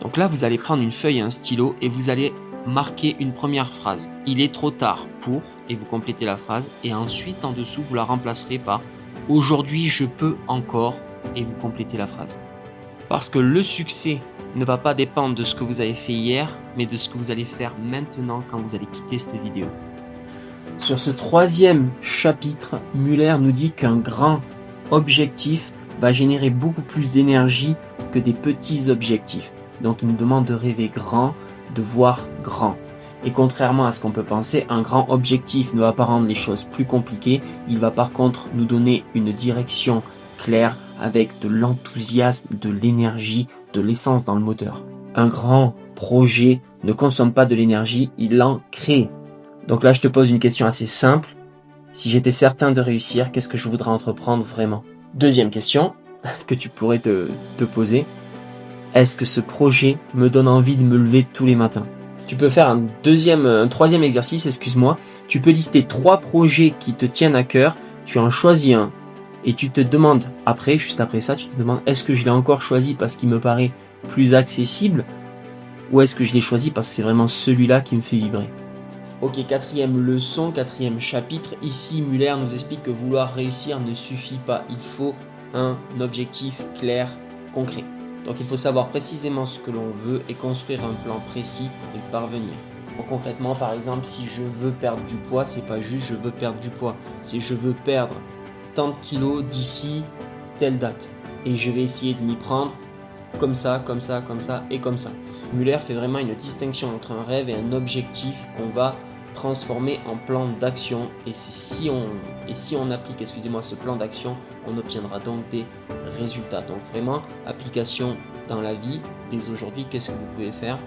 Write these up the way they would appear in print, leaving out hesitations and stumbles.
Donc là, vous allez prendre une feuille et un stylo et vous allez marquer une première phrase. Il est trop tard pour, et vous complétez la phrase. Et ensuite, en dessous, vous la remplacerez par aujourd'hui, je peux encore, et vous complétez la phrase. Parce que le succès ne va pas dépendre de ce que vous avez fait hier, mais de ce que vous allez faire maintenant quand vous allez quitter cette vidéo. Sur ce troisième chapitre, Muller nous dit qu'un grand objectif va générer beaucoup plus d'énergie que des petits objectifs. Donc il nous demande de rêver grand, de voir grand. Et contrairement à ce qu'on peut penser, un grand objectif ne va pas rendre les choses plus compliquées, il va par contre nous donner une direction claire avec de l'enthousiasme, de l'énergie, de l'essence dans le moteur. Un grand projet ne consomme pas de l'énergie, il en crée. Donc là, je te pose une question assez simple. Si j'étais certain de réussir, qu'est-ce que je voudrais entreprendre vraiment? Deuxième question que tu pourrais te poser. Est-ce que ce projet me donne envie de me lever tous les matins? Tu peux faire un troisième exercice, excuse-moi. Tu peux lister 3 projets qui te tiennent à cœur. Tu en choisis un. Et tu te demandes, juste après ça, tu te demandes, est-ce que je l'ai encore choisi parce qu'il me paraît plus accessible? Ou est-ce que je l'ai choisi parce que c'est vraiment celui-là qui me fait vibrer? Ok, quatrième leçon, quatrième chapitre. Ici, Muller nous explique que vouloir réussir ne suffit pas. Il faut un objectif clair, concret. Donc il faut savoir précisément ce que l'on veut et construire un plan précis pour y parvenir. Donc, concrètement, par exemple, si je veux perdre du poids, c'est pas juste je veux perdre du poids. C'est je veux perdre tant de kilos d'ici telle date. Et je vais essayer de m'y prendre comme ça, comme ça, comme ça et comme ça. Muller fait vraiment une distinction entre un rêve et un objectif qu'on va transformer en plan d'action. Et si on applique, ce plan d'action, on obtiendra donc des résultats. Donc vraiment, application dans la vie dès aujourd'hui. Qu'est-ce que vous pouvez faire?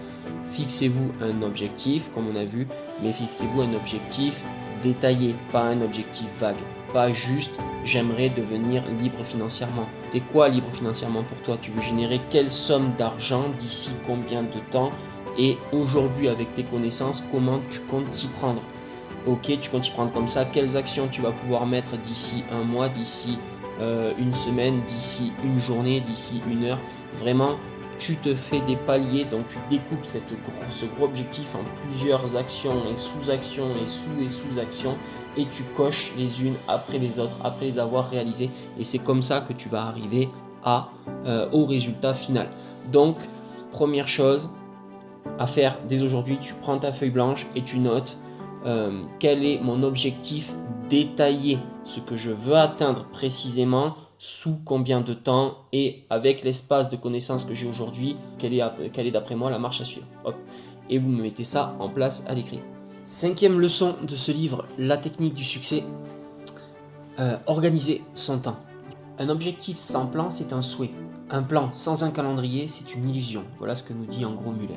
Fixez-vous un objectif, comme on a vu, mais fixez-vous un objectif détaillé, pas un objectif vague. Pas juste j'aimerais devenir libre financièrement. C'est quoi libre financièrement pour toi? Tu veux générer quelle somme d'argent d'ici combien de temps? Et aujourd'hui, avec tes connaissances, comment tu comptes t'y prendre? Ok, tu comptes t'y prendre comme ça. Quelles actions tu vas pouvoir mettre d'ici un mois, d'ici une semaine, d'ici une journée, d'ici une heure? Vraiment, tu te fais des paliers, donc tu découpes ce gros objectif en plusieurs actions et sous-actions et sous-actions et tu coches les unes après les autres, après les avoir réalisées. Et c'est comme ça que tu vas arriver au résultat final. Donc, première chose à faire dès aujourd'hui, tu prends ta feuille blanche et tu notes quel est mon objectif détaillé, ce que je veux atteindre précisément, sous combien de temps et avec l'espace de connaissances que j'ai aujourd'hui, quelle est d'après moi la marche à suivre. Hop. Et vous me mettez ça en place à l'écrit. Cinquième leçon de ce livre, la technique du succès, organiser son temps. Un objectif sans plan, c'est un souhait. Un plan sans un calendrier, c'est une illusion. Voilà ce que nous dit en gros Muller.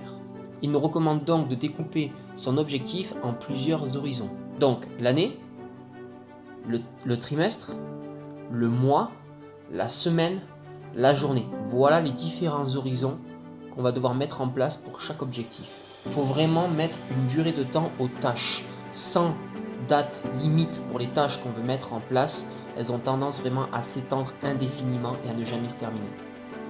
Il nous recommande donc de découper son objectif en plusieurs horizons. Donc l'année, le trimestre, le mois, la semaine, la journée. Voilà les différents horizons qu'on va devoir mettre en place pour chaque objectif. Il faut vraiment mettre une durée de temps aux tâches, sans date limite pour les tâches qu'on veut mettre en place. Elles ont tendance vraiment à s'étendre indéfiniment et à ne jamais se terminer.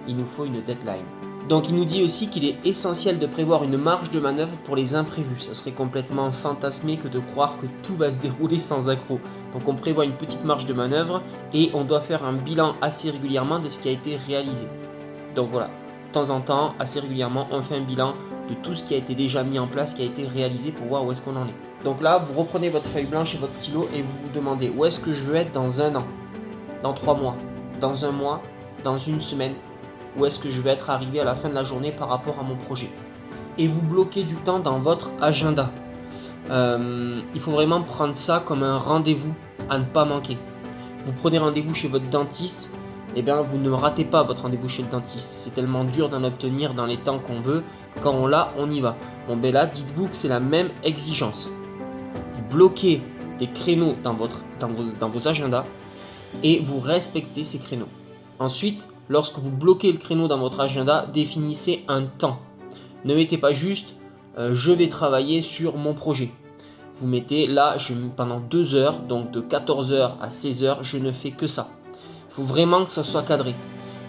Il nous faut une deadline. Donc il nous dit aussi qu'il est essentiel de prévoir une marge de manœuvre pour les imprévus. Ça serait complètement fantasmé que de croire que tout va se dérouler sans accroc. Donc on prévoit une petite marge de manœuvre et on doit faire un bilan assez régulièrement de ce qui a été réalisé. Donc voilà, de temps en temps, assez régulièrement, on fait un bilan de tout ce qui a été déjà mis en place, qui a été réalisé pour voir où est-ce qu'on en est. Donc là, vous reprenez votre feuille blanche et votre stylo et vous vous demandez où est-ce que je veux être dans un an, dans 3 mois, dans un mois, dans une semaine. Où est-ce que je vais être arrivé à la fin de la journée par rapport à mon projet. Et vous bloquez du temps dans votre agenda. Il faut vraiment prendre ça comme un rendez-vous à ne pas manquer. Vous prenez rendez-vous chez votre dentiste, et bien vous ne ratez pas votre rendez-vous chez le dentiste. C'est tellement dur d'en obtenir dans les temps qu'on veut, que quand on l'a, on y va. Bon ben là, dites-vous que c'est la même exigence. Vous bloquez des créneaux dans vos agendas et vous respectez ces créneaux. Ensuite, lorsque vous bloquez le créneau dans votre agenda, définissez un temps. Ne mettez pas juste je vais travailler sur mon projet. Vous mettez là, pendant 2 heures, donc de 14h à 16h, je ne fais que ça. Il faut vraiment que ça soit cadré.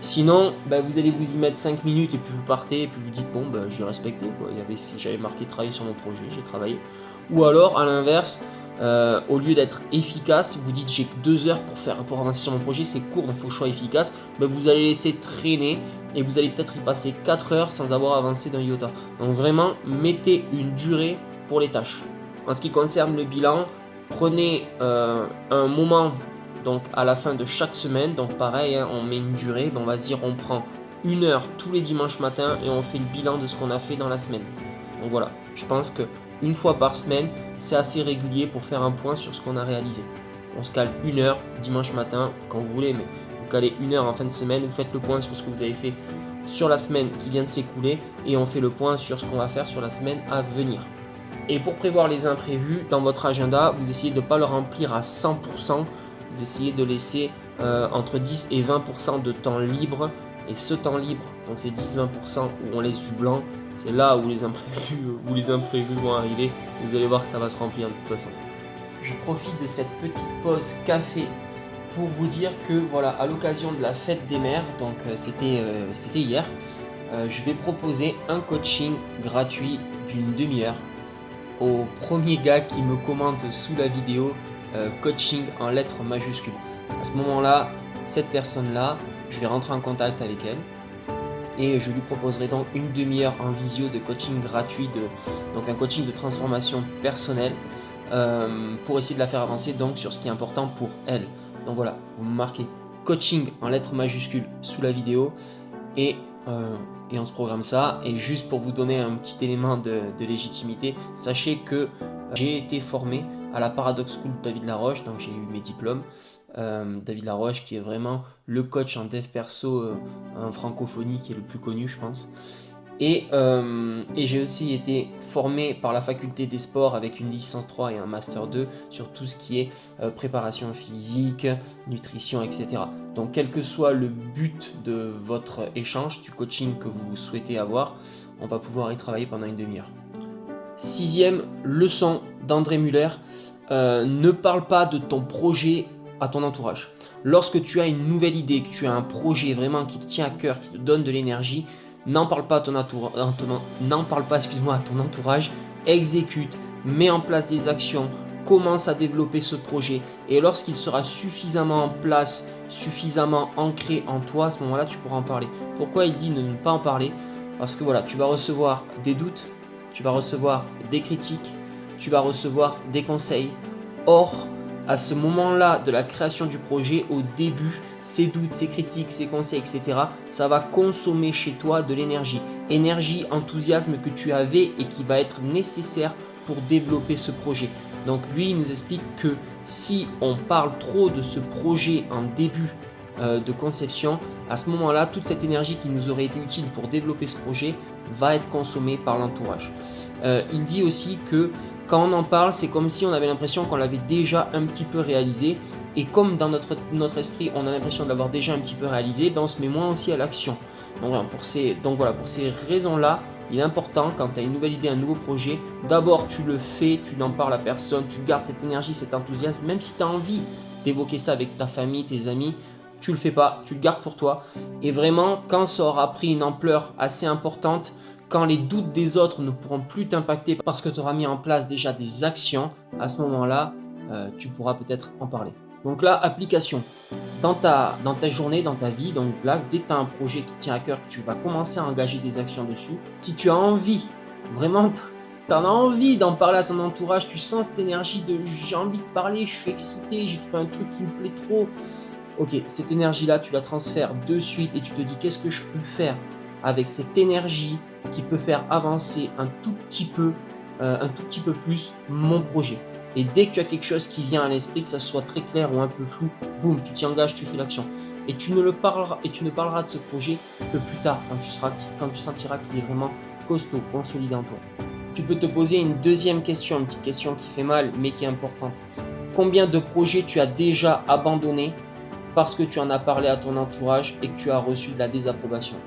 Sinon, vous allez vous y mettre 5 minutes et puis vous partez et puis vous dites bon, j'ai respecté quoi. Il y avait, j'avais marqué travailler sur mon projet, j'ai travaillé. Ou alors à l'inverse, au lieu d'être efficace, vous dites j'ai que 2 heures pour avancer sur mon projet, c'est court, donc il faut que je sois efficace. Vous allez laisser traîner et vous allez peut-être y passer 4 heures sans avoir avancé d'un iota. Donc vraiment, mettez une durée pour les tâches. En ce qui concerne le bilan, prenez un moment donc à la fin de chaque semaine, donc pareil, on met une durée, on va se dire on prend 1 heure tous les dimanches matins et on fait le bilan de ce qu'on a fait dans la semaine. Donc voilà, je pense que une fois par semaine, c'est assez régulier pour faire un point sur ce qu'on a réalisé. On se cale 1 heure dimanche matin, quand vous voulez, mais vous calez 1 heure en fin de semaine, vous faites le point sur ce que vous avez fait sur la semaine qui vient de s'écouler et on fait le point sur ce qu'on va faire sur la semaine à venir. Et pour prévoir les imprévus, dans votre agenda, vous essayez de ne pas le remplir à 100%, vous essayez de laisser entre 10 et 20% de temps libre. Et ce temps libre, donc c'est 10-20% où on laisse du blanc, c'est là où les imprévus vont arriver. Et vous allez voir que ça va se remplir de toute façon. Je profite de cette petite pause café pour vous dire que voilà, à l'occasion de la fête des mères, donc c'était hier, je vais proposer un coaching gratuit d'une demi-heure au premier gars qui me commente sous la vidéo coaching en lettres majuscules. À ce moment-là, cette personne-là, je vais rentrer en contact avec elle et je lui proposerai donc une demi-heure en visio de coaching gratuit, donc un coaching de transformation personnelle pour essayer de la faire avancer donc sur ce qui est important pour elle. Donc voilà, vous me marquez coaching en lettres majuscules sous la vidéo et on se programme ça. Et juste pour vous donner un petit élément de légitimité, sachez que j'ai été formé à la Paradox School de David Laroche, donc j'ai eu mes diplômes. David Laroche qui est vraiment le coach en dev perso en francophonie qui est le plus connu je pense. Et j'ai aussi été formé par la faculté des sports avec une licence 3 et un master 2 sur tout ce qui est préparation physique, nutrition, etc. Donc quel que soit le but de votre échange, du coaching que vous souhaitez avoir, on va pouvoir y travailler pendant une demi-heure. 6e leçon d'André Muller, ne parle pas de ton projet à ton entourage. Lorsque tu as une nouvelle idée, que tu as un projet vraiment qui te tient à cœur, qui te donne de l'énergie, n'en parle pas à ton entourage, exécute, mets en place des actions, commence à développer ce projet et lorsqu'il sera suffisamment en place, suffisamment ancré en toi, à ce moment-là tu pourras en parler. Pourquoi il dit de ne pas en parler? Parce que voilà, tu vas recevoir des doutes, tu vas recevoir des critiques, tu vas recevoir des conseils. Or, à ce moment-là de la création du projet, au début, ces doutes, ces critiques, ces conseils, etc., ça va consommer chez toi de l'énergie. Énergie, enthousiasme que tu avais et qui va être nécessaire pour développer ce projet. Donc lui, il nous explique que si on parle trop de ce projet en début de conception, à ce moment-là, toute cette énergie qui nous aurait été utile pour développer ce projet va être consommée par l'entourage. Il dit aussi que quand on en parle, c'est comme si on avait l'impression qu'on l'avait déjà un petit peu réalisé. Et comme dans notre esprit, on a l'impression de l'avoir déjà un petit peu réalisé, on se met moins aussi à l'action. Donc voilà, pour ces raisons-là, il est important quand tu as une nouvelle idée, un nouveau projet, d'abord tu le fais, tu n'en parles à personne, tu gardes cette énergie, cet enthousiasme, même si tu as envie d'évoquer ça avec ta famille, tes amis, tu le fais pas, tu le gardes pour toi. Et vraiment, quand ça aura pris une ampleur assez importante, quand les doutes des autres ne pourront plus t'impacter parce que tu auras mis en place déjà des actions, à ce moment-là, tu pourras peut-être en parler. Donc là, application. Dans ta journée, dans ta vie, donc là, dès que tu as un projet qui te tient à cœur, tu vas commencer à engager des actions dessus. Si tu as envie, vraiment, tu en as envie d'en parler à ton entourage, tu sens cette énergie de j'ai envie de parler, je suis excité, j'ai trouvé un truc qui me plaît trop. Ok, cette énergie-là, tu la transfères de suite et tu te dis qu'est-ce que je peux faire avec cette énergie qui peut faire avancer un tout petit peu plus mon projet. Et dès que tu as quelque chose qui vient à l'esprit, que ça soit très clair ou un peu flou, boum, tu t'y engages, tu fais l'action. Et tu ne parleras de ce projet que plus tard, quand tu sentiras qu'il est vraiment costaud, consolidé en toi. Tu peux te poser une deuxième question, une petite question qui fait mal, mais qui est importante. Combien de projets tu as déjà abandonnés parce que tu en as parlé à ton entourage et que tu as reçu de la désapprobation?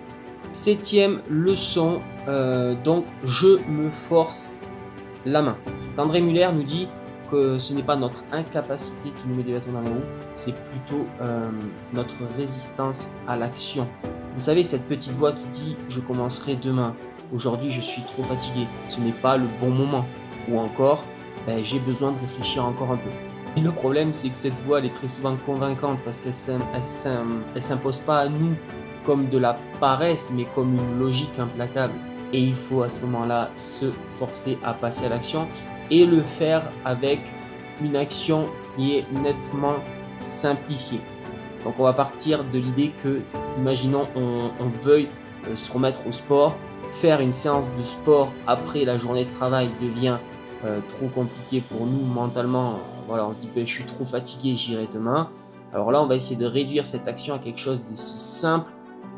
7e leçon, donc je me force la main. André Muller nous dit ce n'est pas notre incapacité qui nous met des bâtons dans les roues, c'est plutôt notre résistance à l'action. Vous savez, cette petite voix qui dit « je commencerai demain »,« aujourd'hui je suis trop fatigué », ce n'est pas le bon moment. Ou encore « j'ai besoin de réfléchir encore un peu ». Et le problème, c'est que cette voix, elle est très souvent convaincante parce qu'elle ne s'impose pas à nous comme de la paresse, mais comme une logique implacable. Et il faut à ce moment-là se forcer à passer à l'action et le faire avec une action qui est nettement simplifiée. Donc on va partir de l'idée que, imaginons, on veuille se remettre au sport. Faire une séance de sport après la journée de travail devient trop compliqué pour nous mentalement. Voilà, on se dit je suis trop fatigué, j'irai demain. Alors là, on va essayer de réduire cette action à quelque chose de si simple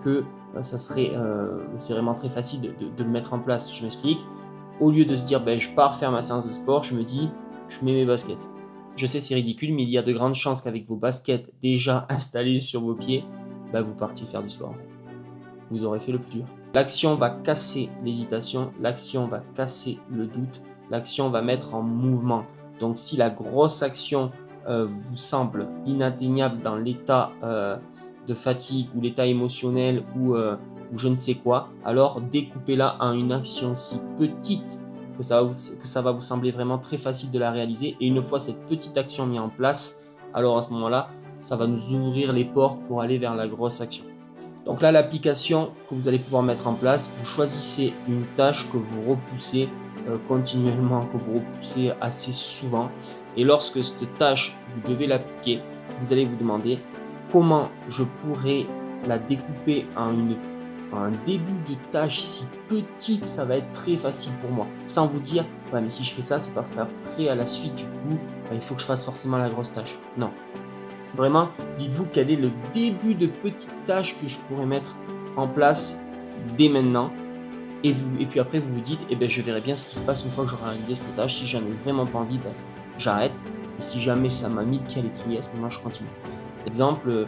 que c'est vraiment très facile de le mettre en place. Je m'explique. Au lieu de se dire je pars faire ma séance de sport, je me dis je mets mes baskets. Je sais, c'est ridicule, mais il y a de grandes chances qu'avec vos baskets déjà installées sur vos pieds, vous partiez faire du sport en fait. Vous aurez fait le plus dur. L'action va casser l'hésitation, l'action va casser le doute, l'action va mettre en mouvement. Donc si la grosse action vous semble inatteignable dans l'état de fatigue ou l'état émotionnel ou je ne sais quoi, alors découpez-la en une action si petite que ça va vous sembler vraiment très facile de la réaliser. Et une fois cette petite action mise en place, alors à ce moment-là, ça va nous ouvrir les portes pour aller vers la grosse action. Donc là, l'application que vous allez pouvoir mettre en place, vous choisissez une tâche que vous repoussez continuellement, que vous repoussez assez souvent. Et lorsque cette tâche, vous devez l'appliquer, vous allez vous demander comment je pourrais la découper en un début de tâche si petit que ça va être très facile pour moi. Sans vous dire, ouais, mais si je fais ça, c'est parce qu'après, à la suite, du coup, il faut que je fasse forcément la grosse tâche. Non. Vraiment, dites-vous quel est le début de petite tâche que je pourrais mettre en place dès maintenant. Et puis après, vous vous dites, je verrai bien ce qui se passe une fois que j'aurai réalisé cette tâche. Si j'en ai vraiment pas envie, j'arrête. Et si jamais ça m'a mis le pied à l'étrier, à ce moment, je continue. Exemple,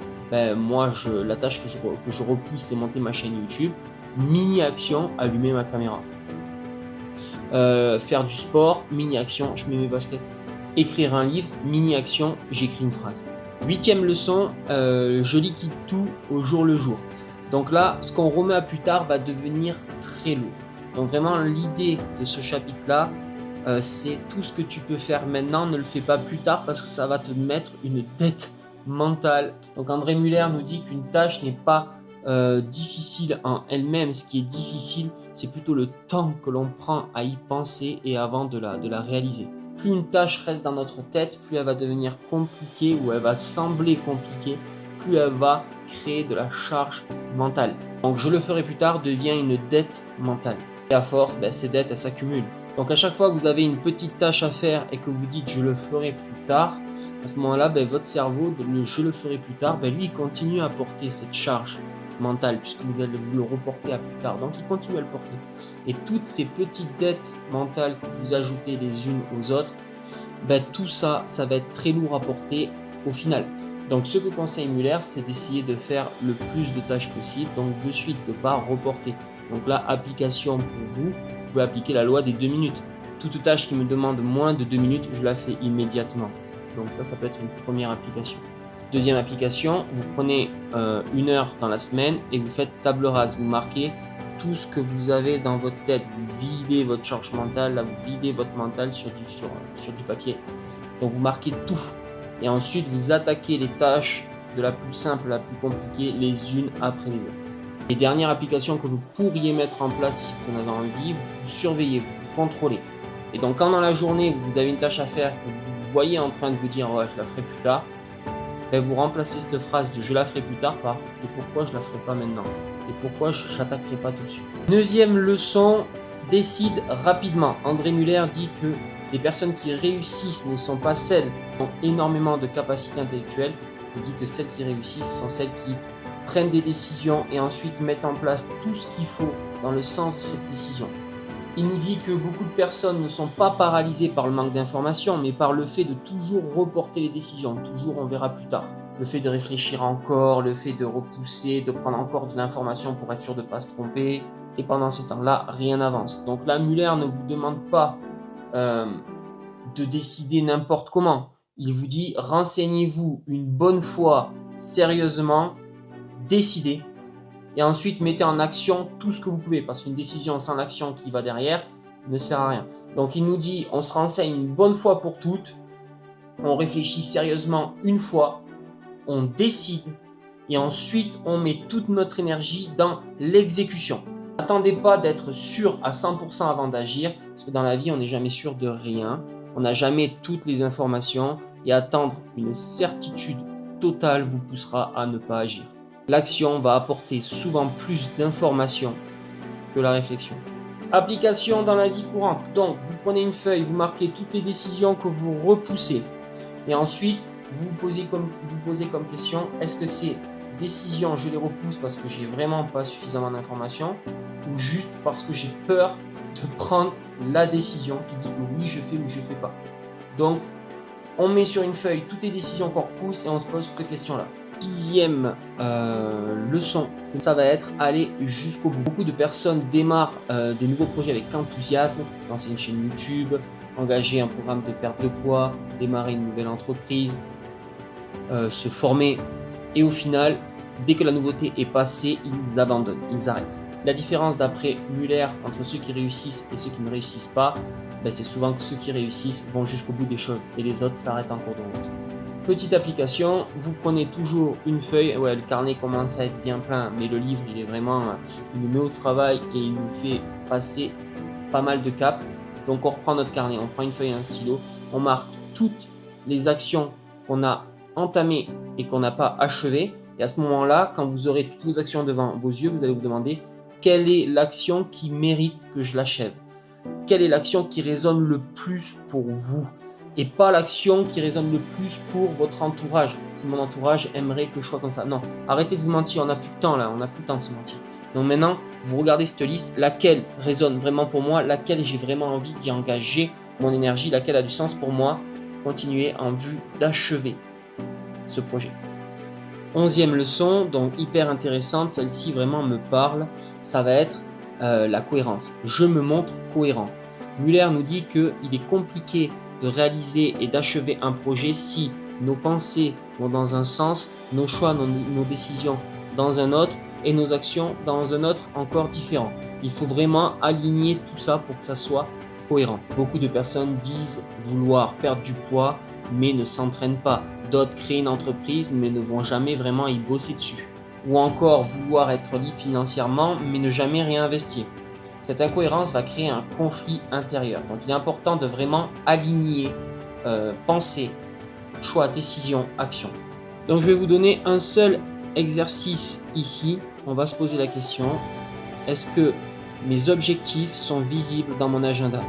moi, la tâche que je repousse, c'est monter ma chaîne YouTube. Mini-action, allumer ma caméra. Faire du sport, mini-action, je mets mes baskets. Écrire un livre, mini-action, j'écris une phrase. 8e leçon, je liquide tout au jour le jour. Donc là, ce qu'on remet à plus tard va devenir très lourd. Donc vraiment, l'idée de ce chapitre-là, c'est tout ce que tu peux faire maintenant, ne le fais pas plus tard parce que ça va te mettre une dette mentale. Donc André Muller nous dit qu'une tâche n'est pas difficile en elle-même. Ce qui est difficile, c'est plutôt le temps que l'on prend à y penser et avant de la réaliser. Plus une tâche reste dans notre tête, plus elle va devenir compliquée ou elle va sembler compliquée, plus elle va créer de la charge mentale. Donc je le ferai plus tard devient une dette mentale. Et à force, ces dettes, elles s'accumulent. Donc à chaque fois que vous avez une petite tâche à faire et que vous dites je le ferai plus tard, à ce moment-là, votre cerveau, le je le ferai plus tard, lui il continue à porter cette charge mentale puisque vous allez vous le reporter à plus tard. Donc il continue à le porter. Et toutes ces petites dettes mentales que vous ajoutez les unes aux autres, tout ça, ça va être très lourd à porter au final. Donc ce que conseille Muller, c'est d'essayer de faire le plus de tâches possible, donc de suite, de ne pas reporter. Donc là, application pour vous, vous pouvez appliquer la loi des 2 minutes. Toute tâche qui me demande moins de 2 minutes, je la fais immédiatement. Donc ça peut être une première application. Deuxième application, vous prenez 1 heure dans la semaine et vous faites table rase. Vous marquez tout ce que vous avez dans votre tête. Vous videz votre charge mentale, là, vous videz votre mental sur du papier. Donc vous marquez tout. Et ensuite, vous attaquez les tâches de la plus simple à la plus compliquée, les unes après les autres. Et dernière application que vous pourriez mettre en place si vous en avez envie, vous surveillez, vous contrôlez. Et donc quand dans la journée, vous avez une tâche à faire, que vous voyez en train de vous dire ouais, je la ferai plus tard, vous remplacez cette phrase de je la ferai plus tard par et pourquoi je la ferai pas maintenant et pourquoi je n'attaquerai pas tout de suite. 9e leçon, décide rapidement. André Muller dit que les personnes qui réussissent ne sont pas celles qui ont énormément de capacités intellectuelles. Il dit que celles qui réussissent sont celles qui prennent des décisions et ensuite mettent en place tout ce qu'il faut dans le sens de cette décision. Il nous dit que beaucoup de personnes ne sont pas paralysées par le manque d'informations, mais par le fait de toujours reporter les décisions. Toujours, on verra plus tard. Le fait de réfléchir encore, le fait de repousser, de prendre encore de l'information pour être sûr de ne pas se tromper. Et pendant ce temps-là, rien n'avance. Donc là, Muller ne vous demande pas de décider n'importe comment. Il vous dit renseignez-vous une bonne fois sérieusement, décidez et ensuite mettez en action tout ce que vous pouvez parce qu'une décision sans l'action qui va derrière ne sert à rien. Donc il nous dit on se renseigne une bonne fois pour toutes, on réfléchit sérieusement une fois, on décide et ensuite on met toute notre énergie dans l'exécution. N'attendez pas d'être sûr à 100% avant d'agir parce que dans la vie on n'est jamais sûr de rien, on n'a jamais toutes les informations et attendre une certitude totale vous poussera à ne pas agir. L'action va apporter souvent plus d'informations que la réflexion. Application dans la vie courante. Donc, vous prenez une feuille, vous marquez toutes les décisions que vous repoussez. Et ensuite, vous posez comme question, est-ce que ces décisions, je les repousse parce que j'ai vraiment pas suffisamment d'informations ou juste parce que j'ai peur de prendre la décision qui dit que oui, je fais ou je fais pas. Donc, on met sur une feuille toutes les décisions qu'on repousse et on se pose cette question-là. Dixième leçon, ça va être aller jusqu'au bout. Beaucoup de personnes démarrent des nouveaux projets avec enthousiasme, lancer une chaîne YouTube, engager un programme de perte de poids, démarrer une nouvelle entreprise, se former et au final, dès que la nouveauté est passée, ils abandonnent, ils arrêtent. La différence d'après Muller entre ceux qui réussissent et ceux qui ne réussissent pas, c'est souvent que ceux qui réussissent vont jusqu'au bout des choses et les autres s'arrêtent en cours de route. Petite application, vous prenez toujours une feuille, ouais le carnet commence à être bien plein, mais le livre il est vraiment, il nous met au travail et il nous fait passer pas mal de caps. Donc on reprend notre carnet, on prend une feuille et un stylo, on marque toutes les actions qu'on a entamées et qu'on n'a pas achevées. Et à ce moment-là, quand vous aurez toutes vos actions devant vos yeux, vous allez vous demander quelle est l'action qui mérite que je l'achève. Quelle est l'action qui résonne le plus pour vous et pas l'action qui résonne le plus pour votre entourage. Si mon entourage aimerait que je sois comme ça. Non, arrêtez de vous mentir, on n'a plus de temps là, on n'a plus le temps de se mentir. Donc maintenant, vous regardez cette liste, laquelle résonne vraiment pour moi, laquelle j'ai vraiment envie d'y engager mon énergie, laquelle a du sens pour moi, continuer en vue d'achever ce projet. 11e leçon, donc hyper intéressante, celle-ci vraiment me parle, ça va être la cohérence. Je me montre cohérent. Muller nous dit qu'il est compliqué de réaliser et d'achever un projet si nos pensées vont dans un sens, nos choix, nos décisions dans un autre et nos actions dans un autre encore différent. Il faut vraiment aligner tout ça pour que ça soit cohérent. Beaucoup de personnes disent vouloir perdre du poids mais ne s'entraînent pas. D'autres créent une entreprise mais ne vont jamais vraiment y bosser dessus. Ou encore vouloir être libre financièrement mais ne jamais réinvestir. Cette incohérence va créer un conflit intérieur. Donc il est important de vraiment aligner pensée, choix, décision, action. Donc je vais vous donner un seul exercice ici. On va se poser la question, est-ce que mes objectifs sont visibles dans mon agenda?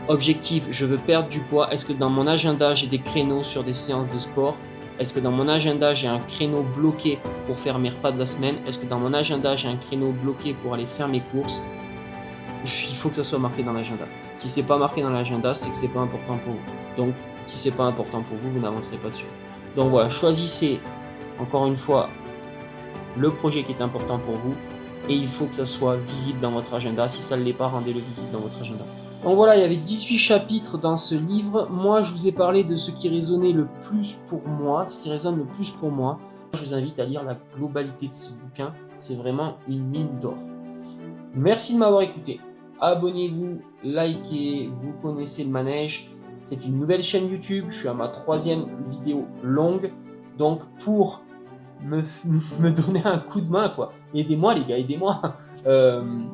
Objectif, je veux perdre du poids. Est-ce que dans mon agenda, j'ai des créneaux sur des séances de sport? Est-ce que dans mon agenda, j'ai un créneau bloqué pour faire mes repas de la semaine? Est-ce que dans mon agenda, j'ai un créneau bloqué pour aller faire mes courses? Il faut que ça soit marqué dans l'agenda. Si c'est pas marqué dans l'agenda, c'est que c'est pas important pour vous. Donc, si c'est pas important pour vous, vous n'avancerez pas dessus. Donc voilà, choisissez encore une fois le projet qui est important pour vous et il faut que ça soit visible dans votre agenda. Si ça ne l'est pas, rendez-le visible dans votre agenda. Donc voilà, il y avait 18 chapitres dans ce livre. Moi, je vous ai parlé de ce qui résonnait le plus pour moi, ce qui résonne le plus pour moi. Je vous invite à lire la globalité de ce bouquin. C'est vraiment une mine d'or. Merci de m'avoir écouté. Abonnez-vous, likez, vous connaissez le manège. C'est une nouvelle chaîne YouTube. Je suis à ma 3e vidéo longue. Donc pour me donner un coup de main, quoi. Aidez-moi les gars, aidez-moi.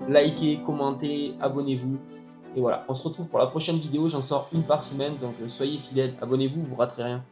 Likez, commentez, abonnez-vous. Et voilà, on se retrouve pour la prochaine vidéo. J'en sors une par semaine. Donc soyez fidèles, abonnez-vous, vous raterez rien.